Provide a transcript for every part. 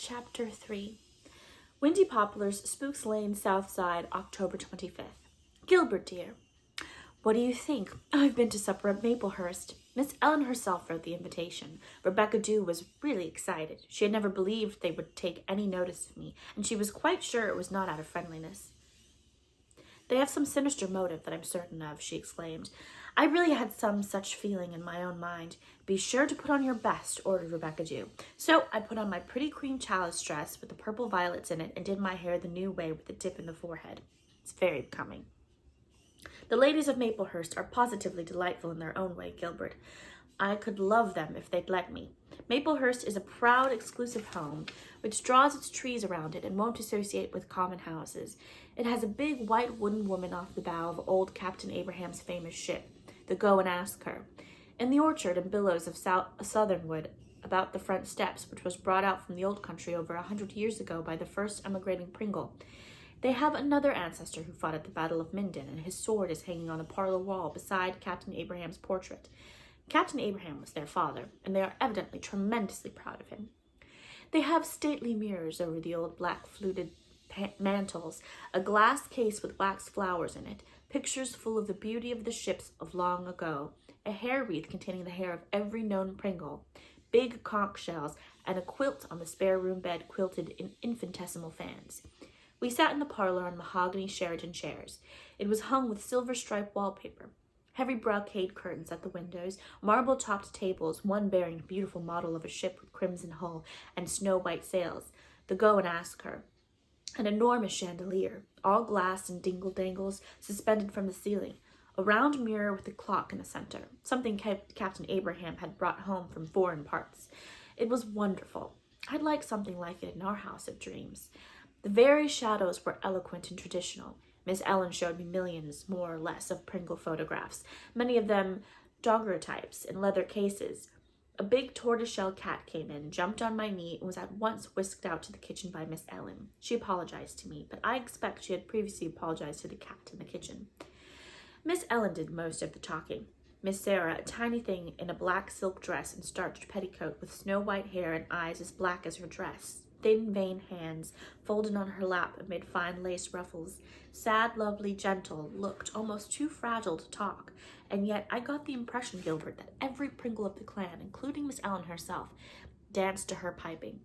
Chapter 3 Windy Poplars, Spooks Lane, South Side, October 25th. Gilbert, dear. What do you think? I've been to supper at Maplehurst. Miss Ellen herself wrote the invitation. Rebecca Dew was really excited. She had never believed they would take any notice of me, and she was quite sure it was not out of friendliness. They have some sinister motive that I'm certain of, she exclaimed. I really had some such feeling in my own mind. Be sure to put on your best, ordered Rebecca Dew. So I put on my pretty cream chalice dress with the purple violets in it and did my hair the new way with a dip in the forehead. It's very becoming. The ladies of Maplehurst are positively delightful in their own way, Gilbert. I could love them if they'd let me. Maplehurst is a proud, exclusive home, which draws its trees around it and won't associate with common houses. It has a big white wooden woman off the bow of old Captain Abraham's famous ship, the Go and Ask Her, in the orchard and billows of southernwood about the front steps, which was brought out from the old country over 100 years ago by the first emigrating Pringle. They have another ancestor who fought at the Battle of Minden, and his sword is hanging on the parlor wall beside Captain Abraham's portrait. Captain Abraham was their father, and they are evidently tremendously proud of him. They have stately mirrors over the old black fluted mantels, a glass case with wax flowers in it, pictures full of the beauty of the ships of long ago, a hair wreath containing the hair of every known Pringle, big conch shells, and a quilt on the spare room bed quilted in infinitesimal fans. We sat in the parlor on mahogany Sheraton chairs. It was hung with silver-striped wallpaper, heavy brocade curtains at the windows, marble-topped tables, one bearing a beautiful model of a ship with crimson hull and snow-white sails, the Go and Ask Her, an enormous chandelier, all glass and dingle-dangles, suspended from the ceiling, a round mirror with a clock in the center, something Captain Abraham had brought home from foreign parts. It was wonderful. I'd like something like it in our house of dreams. The very shadows were eloquent and traditional. Miss Ellen showed me millions, more or less, of Pringle photographs, many of them daguerreotypes in leather cases. A big tortoiseshell cat came in, jumped on my knee, and was at once whisked out to the kitchen by Miss Ellen. She apologized to me, but I expect she had previously apologized to the cat in the kitchen. Miss Ellen did most of the talking. Miss Sarah, a tiny thing in a black silk dress and starched petticoat with snow-white hair and eyes as black as her dress, thin, vein hands folded on her lap amid fine lace ruffles, sad, lovely, gentle, looked almost too fragile to talk, and yet I got the impression, Gilbert, that every Pringle of the clan, including Miss Ellen herself, danced to her piping.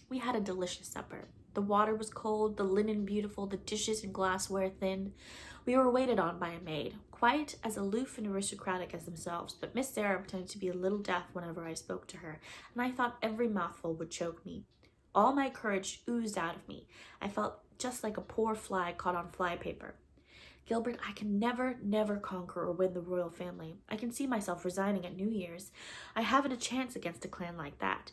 We had a delicious supper. The water was cold, the linen beautiful, the dishes and glassware thin. We were waited on by a maid, quite as aloof and aristocratic as themselves, but Miss Sarah pretended to be a little deaf whenever I spoke to her, and I thought every mouthful would choke me. All my courage oozed out of me. I felt just like a poor fly caught on flypaper. Gilbert, I can never conquer or win the royal family. I can see myself resigning at New Year's. I haven't a chance against a clan like that.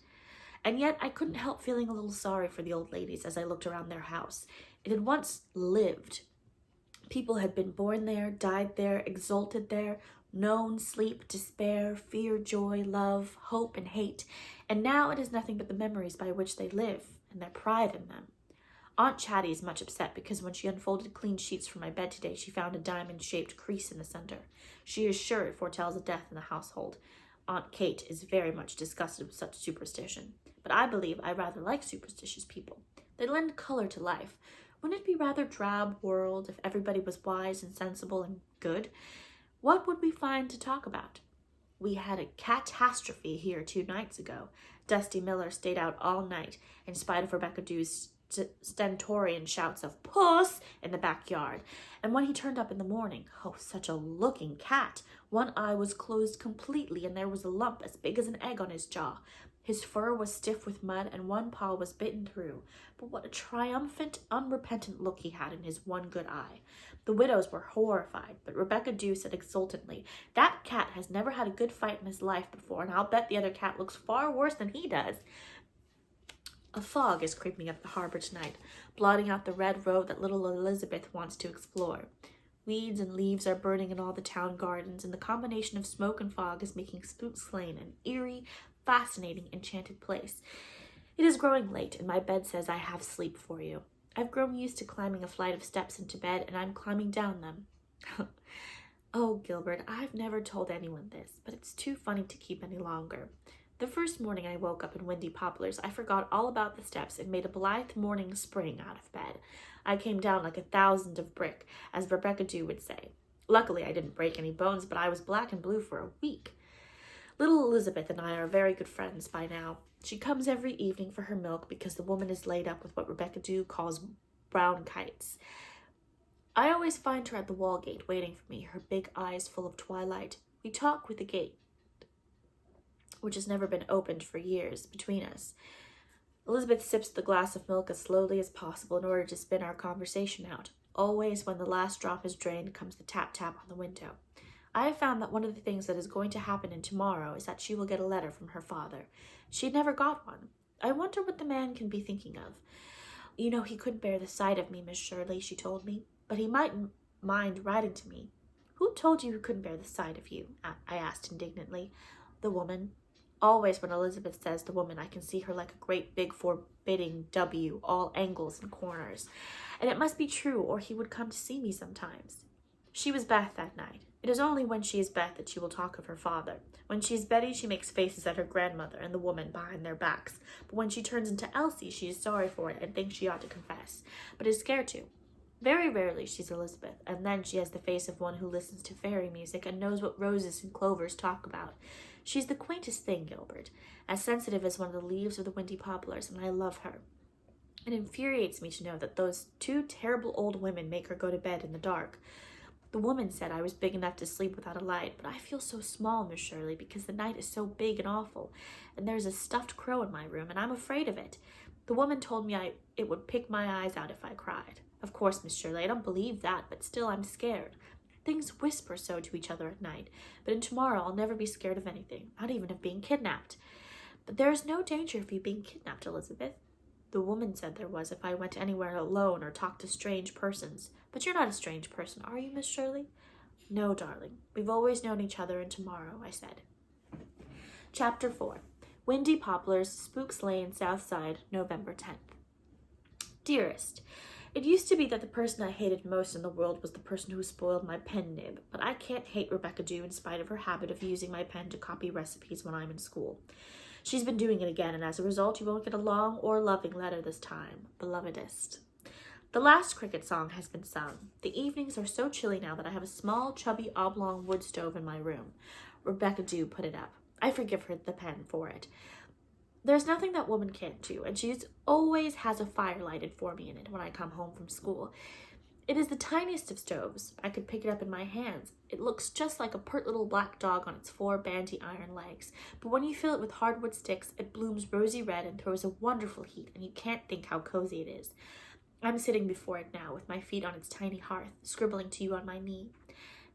And yet I couldn't help feeling a little sorry for the old ladies as I looked around their house. It had once lived. People had been born there, died there, exulted there, known sleep, despair, fear, joy, love, hope, and hate, and now it is nothing but the memories by which they live, and their pride in them. Aunt Chatty is much upset because when she unfolded clean sheets from my bed today, she found a diamond-shaped crease in the center. She is sure it foretells a death in the household. Aunt Kate is very much disgusted with such superstition, but I believe I rather like superstitious people. They lend color to life. Wouldn't it be rather drab world if everybody was wise and sensible and good? What would we find to talk about? We had a catastrophe here 2 nights ago. Dusty Miller stayed out all night, in spite of Rebecca Dew's stentorian shouts of "Puss!" in the backyard. And when he turned up in the morning, oh, such a looking cat! One eye was closed completely, and there was a lump as big as an egg on his jaw. His fur was stiff with mud, and one paw was bitten through. But what a triumphant, unrepentant look he had in his one good eye. The widows were horrified, but Rebecca Dew said exultantly, "That cat has never had a good fight in his life before, and I'll bet the other cat looks far worse than he does." A fog is creeping up the harbor tonight, blotting out the red road that little Elizabeth wants to explore. Weeds and leaves are burning in all the town gardens, and the combination of smoke and fog is making Spooks Lane an eerie, fascinating, enchanted place. It is growing late, and my bed says I have sleep for you. I've grown used to climbing a flight of steps into bed, and I'm climbing down them. Oh, Gilbert, I've never told anyone this, but it's too funny to keep any longer. The first morning I woke up in Windy Poplars, I forgot all about the steps and made a blithe morning spring out of bed. I came down like 1,000 of brick, as Rebecca Dew would say. Luckily, I didn't break any bones, but I was black and blue for a week. Little Elizabeth and I are very good friends by now. She comes every evening for her milk because the woman is laid up with what Rebecca Dew calls brown kites. I always find her at the wall gate waiting for me, her big eyes full of twilight. We talk with the gate, which has never been opened for years, between us. Elizabeth sips the glass of milk as slowly as possible in order to spin our conversation out. Always when the last drop is drained comes the tap-tap on the window. I have found that one of the things that is going to happen in tomorrow is that she will get a letter from her father. She never got one. I wonder what the man can be thinking of. You know, he couldn't bear the sight of me, Miss Shirley, she told me, but he mightn't mind writing to me. Who told you he couldn't bear the sight of you? I asked indignantly. The woman. Always when Elizabeth says the woman, I can see her like a great big forbidding W, all angles and corners. And it must be true, or he would come to see me sometimes. She was Beth that night. It is only when she is Beth that she will talk of her father. When she is Betty, she makes faces at her grandmother and the woman behind their backs. But when she turns into Elsie, she is sorry for it and thinks she ought to confess, but is scared to. Very rarely she's Elizabeth, and then she has the face of one who listens to fairy music and knows what roses and clovers talk about. She's the quaintest thing, Gilbert, as sensitive as one of the leaves of the Windy Poplars, and I love her. It infuriates me to know that those two terrible old women make her go to bed in the dark. The woman said I was big enough to sleep without a light, but I feel so small, Miss Shirley, because the night is so big and awful, and there's a stuffed crow in my room, and I'm afraid of it. The woman told me it would pick my eyes out if I cried. Of course, Miss Shirley, I don't believe that, but still I'm scared. Things whisper so to each other at night, but in tomorrow I'll never be scared of anything, not even of being kidnapped. But there is no danger of you being kidnapped, Elizabeth. The woman said there was if I went anywhere alone or talked to strange persons. But you're not a strange person, are you, Miss Shirley? No, darling. We've always known each other, and tomorrow, I said. Chapter 4. Windy Poplars, Spooks Lane, South Side, November 10th. Dearest, it used to be that the person I hated most in the world was the person who spoiled my pen nib, but I can't hate Rebecca Dew in spite of her habit of using my pen to copy recipes when I'm in school. She's been doing it again, and as a result, you won't get a long or loving letter this time, belovedest. The last cricket song has been sung. The evenings are so chilly now that I have a small, chubby, oblong wood stove in my room. Rebecca Dew put it up. I forgive her the pen for it. There's nothing that woman can't do, and she always has a fire lighted for me in it when I come home from school. It is the tiniest of stoves. I could pick it up in my hands. It looks just like a pert little black dog on its 4 bandy iron legs, but when you fill it with hardwood sticks, it blooms rosy red and throws a wonderful heat, and you can't think how cozy it is. I'm sitting before it now with my feet on its tiny hearth, scribbling to you on my knee.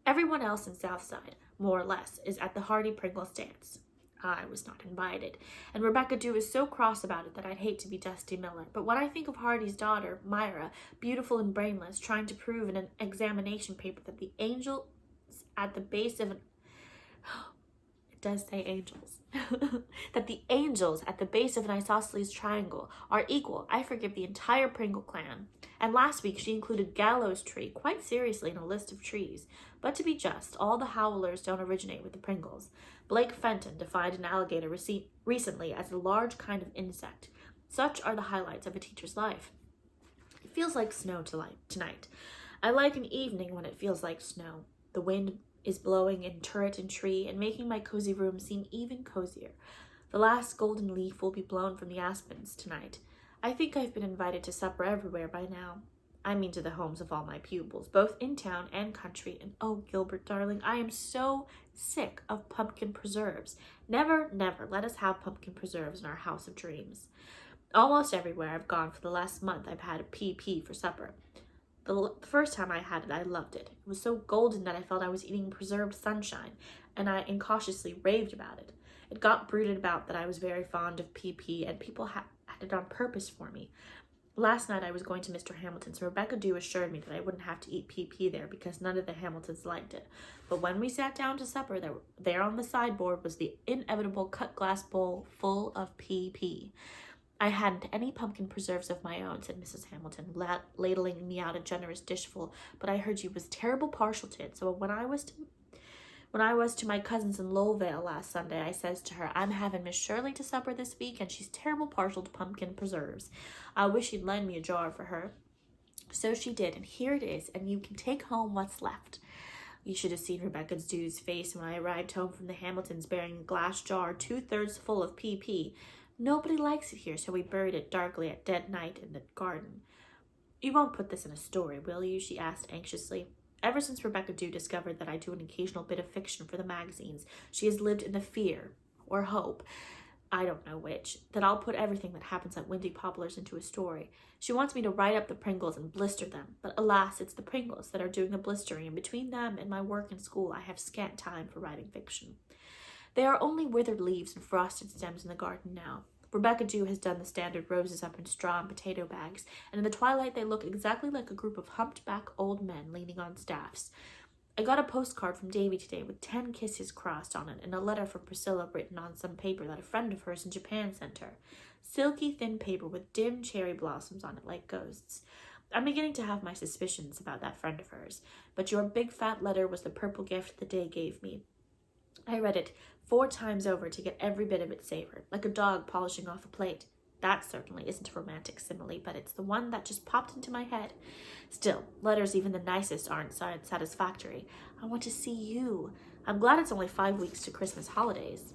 Everyone else in Southside, more or less, is at the Hardy Pringle dance. I was not invited, and Rebecca Dew is so cross about it that I'd hate to be Dusty Miller. But when I think of Hardy's daughter, Myra, beautiful and brainless, trying to prove in an examination paper that the angels at the base of an... It does say angels. That the angels at the base of an isosceles triangle are equal, I forgive the entire Pringle clan. And last week she included Gallows Tree quite seriously in a list of trees. But to be just, all the howlers don't originate with the Pringles. Blake Fenton defined an alligator recently as a large kind of insect. Such are the highlights of a teacher's life. It feels like snow tonight. I like an evening when it feels like snow. The wind is blowing in turret and tree and making my cozy room seem even cozier. The last golden leaf will be blown from the aspens tonight. I think I've been invited to supper everywhere by now. I mean to the homes of all my pupils, both in town and country, and oh, Gilbert, darling, I am so sick of pumpkin preserves. Never, never let us have pumpkin preserves in our house of dreams. Almost everywhere I've gone for the last month I've had a PP for supper. The first time I had it, I loved it. It was so golden that I felt I was eating preserved sunshine, and I incautiously raved about it. It got bruited about that I was very fond of PP, and people had it on purpose for me. Last night I was going to Mr. Hamilton's, and Rebecca Dew assured me that I wouldn't have to eat PP there because none of the Hamiltons liked it. But when we sat down to supper, there on the sideboard was the inevitable cut glass bowl full of PP. I hadn't any pumpkin preserves of my own, said Mrs. Hamilton, ladling me out a generous dishful, but I heard you was terrible partial to it, so when I was When I was to my cousin's in Lowvale last Sunday, I says to her, I'm having Miss Shirley to supper this week, and she's terrible partial to pumpkin preserves. I wish she'd lend me a jar for her. So she did, and here it is, and you can take home what's left. You should have seen Rebecca Dew's face when I arrived home from the Hamiltons bearing a glass jar 2/3 full of PP. Nobody likes it here, so we buried it darkly at dead night in the garden. You won't put this in a story, will you? She asked anxiously. Ever since Rebecca Dew discovered that I do an occasional bit of fiction for the magazines, she has lived in the fear, or hope, I don't know which, that I'll put everything that happens at Windy Poplars into a story. She wants me to write up the Pringles and blister them, but alas, it's the Pringles that are doing the blistering, and between them and my work in school, I have scant time for writing fiction. There are only withered leaves and frosted stems in the garden now. Rebecca Dew has done the standard roses up in straw and potato bags, and in the twilight they look exactly like a group of humped-back old men leaning on staffs. I got a postcard from Davy today with 10 kisses crossed on it and a letter from Priscilla written on some paper that a friend of hers in Japan sent her. Silky thin paper with dim cherry blossoms on it like ghosts. I'm beginning to have my suspicions about that friend of hers, but your big fat letter was the purple gift the day gave me. I read it 4 times over to get every bit of it savored, like a dog polishing off a plate. That certainly isn't a romantic simile, but it's the one that just popped into my head. Still, letters even the nicest aren't satisfactory. I want to see you. I'm glad it's only 5 weeks to Christmas holidays.